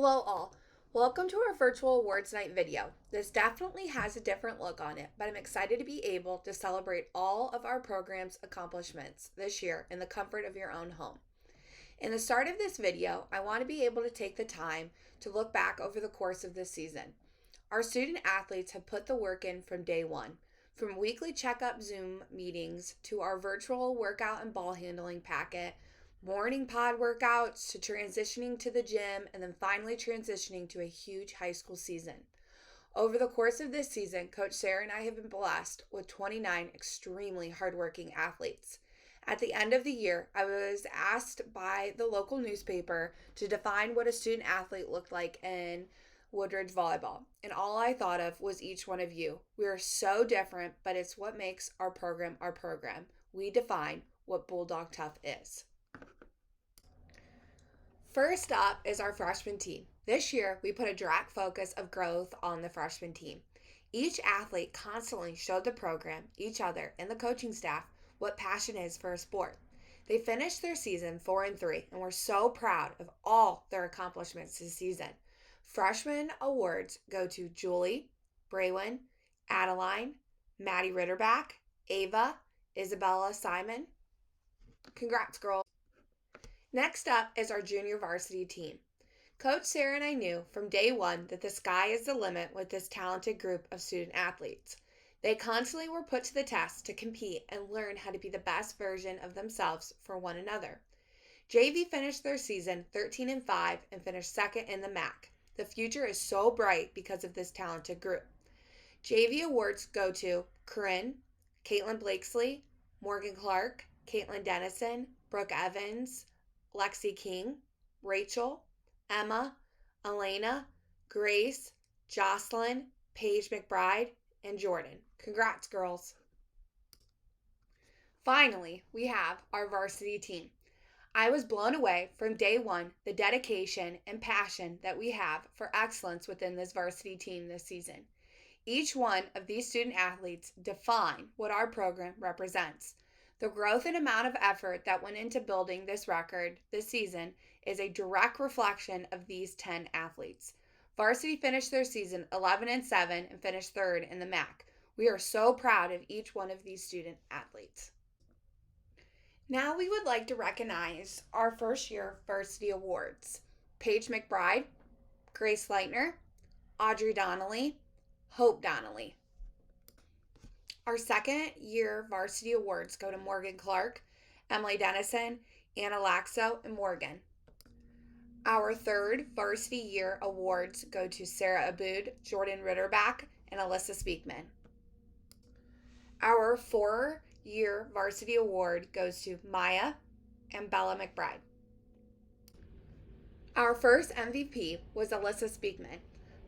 Hello all. Welcome to our virtual awards night video. This definitely has a different look on it, but I'm excited to be able to celebrate all of our program's accomplishments this year in the comfort of your own home. In the start of this video, I want to be able to take the time to look back over the course of this season. Our student athletes have put the work in from day one, from weekly checkup Zoom meetings to our virtual workout and ball handling packet, morning pod workouts to transitioning to the gym, and then finally transitioning to a huge high school season. Over the course of this season, Coach Sarah and I have been blessed with 29 extremely hardworking athletes. At the end of the year, I was asked by the local newspaper to define what a student athlete looked like in Woodridge Volleyball, and all I thought of was each one of you. We are so different, but it's what makes our program our program. We define what Bulldog Tough is. First up is our freshman team. This year, we put a direct focus of growth on the freshman team. Each athlete constantly showed the program, each other, and the coaching staff what passion is for a sport. They finished their season 4-3, and we're so proud of all their accomplishments this season. Freshman awards go to Julie, Braylon, Adeline, Maddie Ritterback, Ava, Isabella Simon. Congrats, girls. Next up is our junior varsity team. Coach Sarah and I knew from day one that the sky is the limit with this talented group of student athletes. They constantly were put to the test to compete and learn how to be the best version of themselves for one another. JV finished their season 13-5 and finished second in the MAC. The future is so bright because of this talented group. JV awards go to Corinne, Caitlin Blakesley, Morgan Clark, Caitlin Dennison, Brooke Evans, Lexi King, Rachel, Emma, Elena, Grace, Jocelyn, Paige McBride, and Jordan. Congrats, girls. Finally, we have our varsity team. I was blown away from day one the dedication and passion that we have for excellence within this varsity team this season. Each one of these student athletes define what our program represents. The growth and amount of effort that went into building this record this season is a direct reflection of these 10 athletes. Varsity finished their season 11-7 and finished third in the MAC. We are so proud of each one of these student athletes. Now we would like to recognize our first year varsity awards. Paige McBride, Grace Leitner, Audrey Donnelly, Hope Donnelly. Our second year varsity awards go to Morgan Clark, Emily Dennison, Anna Laxo, and Morgan. Our third varsity year awards go to Sarah Aboud, Jordan Ritterback, and Alyssa Speakman. Our 4-year varsity award goes to Maya and Bella McBride. Our first MVP was Alyssa Speakman.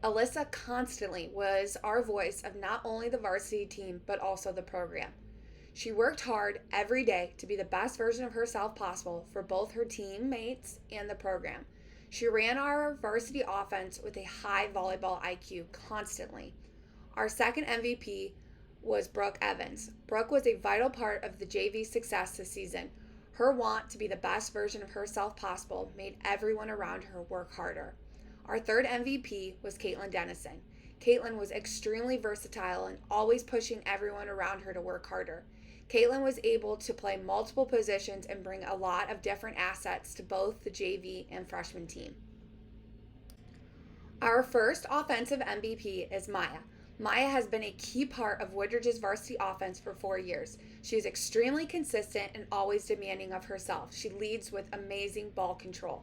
Alyssa constantly was our voice of not only the varsity team, but also the program. She worked hard every day to be the best version of herself possible for both her teammates and the program. She ran our varsity offense with a high volleyball IQ constantly. Our second MVP was Brooke Evans. Brooke was a vital part of the JV success this season. Her want to be the best version of herself possible made everyone around her work harder. Our third MVP was Caitlin Dennison. Caitlin was extremely versatile and always pushing everyone around her to work harder. Caitlin was able to play multiple positions and bring a lot of different assets to both the JV and freshman team. Our first offensive MVP is Maya. Maya has been a key part of Woodridge's varsity offense for 4 years. She is extremely consistent and always demanding of herself. She leads with amazing ball control.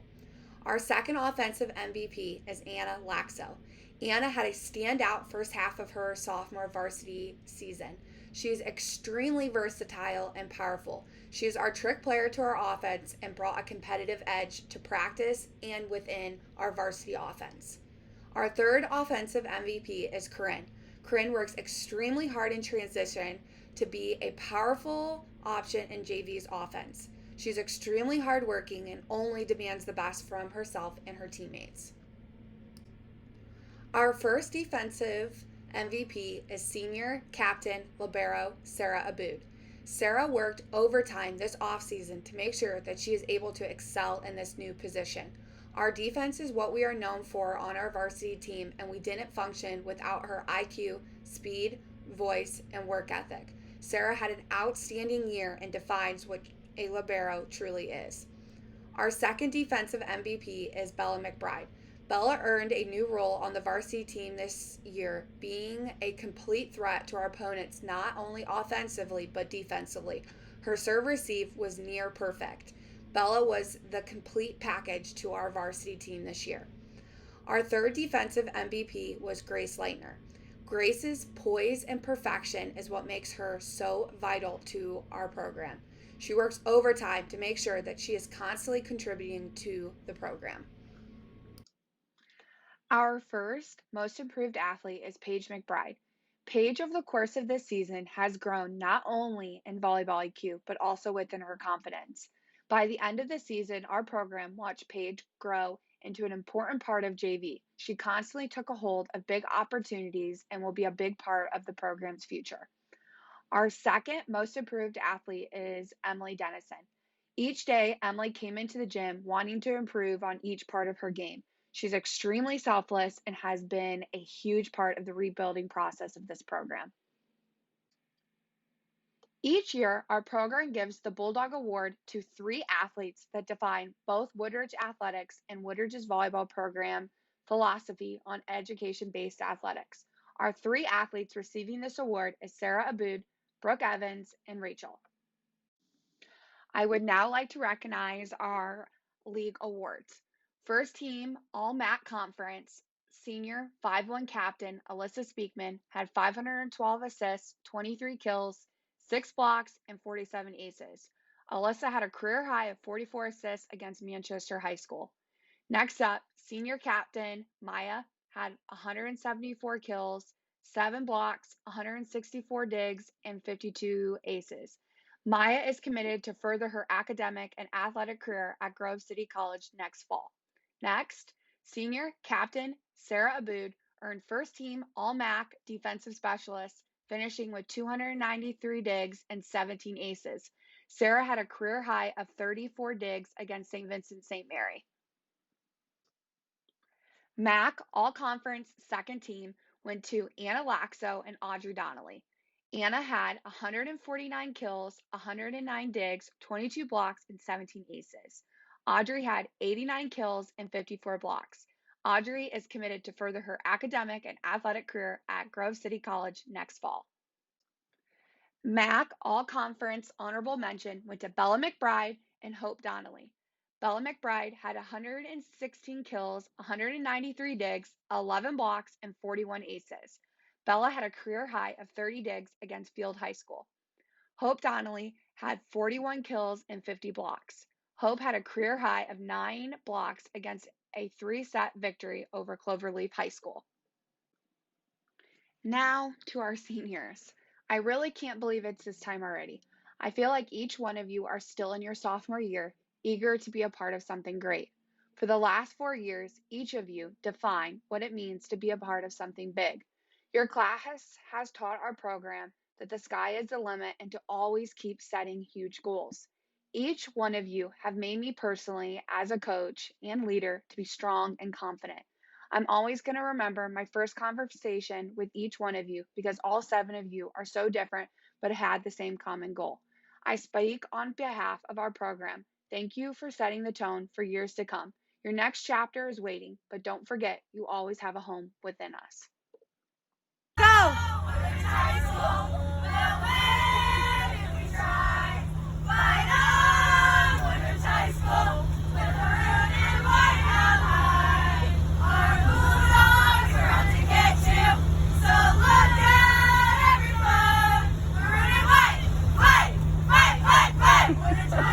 Our second offensive MVP is Anna Laxo. Anna had a standout first half of her sophomore varsity season. She is extremely versatile and powerful. She is our trick player to our offense and brought a competitive edge to practice and within our varsity offense. Our third offensive MVP is Corinne. Corinne works extremely hard in transition to be a powerful option in JV's offense. She's extremely hardworking and only demands the best from herself and her teammates. Our first defensive MVP is senior captain libero Sarah Aboud. Sarah worked overtime this offseason to make sure that she is able to excel in this new position. Our defense is what we are known for on our varsity team, and we didn't function without her IQ, speed, voice, and work ethic. Sarah had an outstanding year and defines what a libero truly is. Our second defensive MVP is Bella McBride. Bella earned a new role on the varsity team this year, being a complete threat to our opponents not only offensively but defensively. Her serve receive was near perfect. Bella was the complete package to our varsity team this year. Our third defensive MVP was Grace Leitner. Grace's poise and perfection is what makes her so vital to our program. She works overtime to make sure that she is constantly contributing to the program. Our first most improved athlete is Paige McBride. Paige, over the course of this season, has grown not only in volleyball IQ, but also within her confidence. By the end of the season, our program watched Paige grow into an important part of JV. She constantly took a hold of big opportunities and will be a big part of the program's future. Our second most improved athlete is Emily Dennison. Each day, Emily came into the gym wanting to improve on each part of her game. She's extremely selfless and has been a huge part of the rebuilding process of this program. Each year, our program gives the Bulldog Award to 3 athletes that define both Woodridge Athletics and Woodridge's volleyball program philosophy on education-based athletics. Our 3 athletes receiving this award is Sarah Aboud, Brooke Evans, and Rachel. I would now like to recognize our league awards. First team All-MAC Conference, senior 5-1 captain Alyssa Speakman had 512 assists, 23 kills, 6 blocks, and 47 aces. Alyssa had a career high of 44 assists against Manchester High School. Next up, senior captain Maya had 174 kills, 7 blocks, 164 digs, and 52 aces. Maya is committed to further her academic and athletic career at Grove City College next fall. Next, senior captain Sarah Aboud earned first team All-MAC defensive specialist, finishing with 293 digs and 17 aces. Sarah had a career high of 34 digs against St. Vincent St. Mary. MAC All-Conference second team went to Anna Laxo and Audrey Donnelly. Anna had 149 kills, 109 digs, 22 blocks, and 17 aces. Audrey had 89 kills and 54 blocks. Audrey is committed to further her academic and athletic career at Grove City College next fall. MAC All-Conference honorable mention went to Bella McBride and Hope Donnelly. Bella McBride had 116 kills, 193 digs, 11 blocks, and 41 aces. Bella had a career high of 30 digs against Field High School. Hope Donnelly had 41 kills and 50 blocks. Hope had a career high of 9 blocks against a 3-set victory over Cloverleaf High School. Now to our seniors. I really can't believe it's this time already. I feel like each one of you are still in your sophomore year, eager to be a part of something great. For the last 4 years, each of you define what it means to be a part of something big. Your class has taught our program that the sky is the limit and to always keep setting huge goals. Each one of you have made me personally, as a coach and leader, to be strong and confident. I'm always going to remember my first conversation with each one of you because all 7 of you are so different but had the same common goal. I speak on behalf of our program. Thank you for setting the tone for years to come. Your next chapter is waiting, but don't forget, you always have a home within us. Go! Woodridge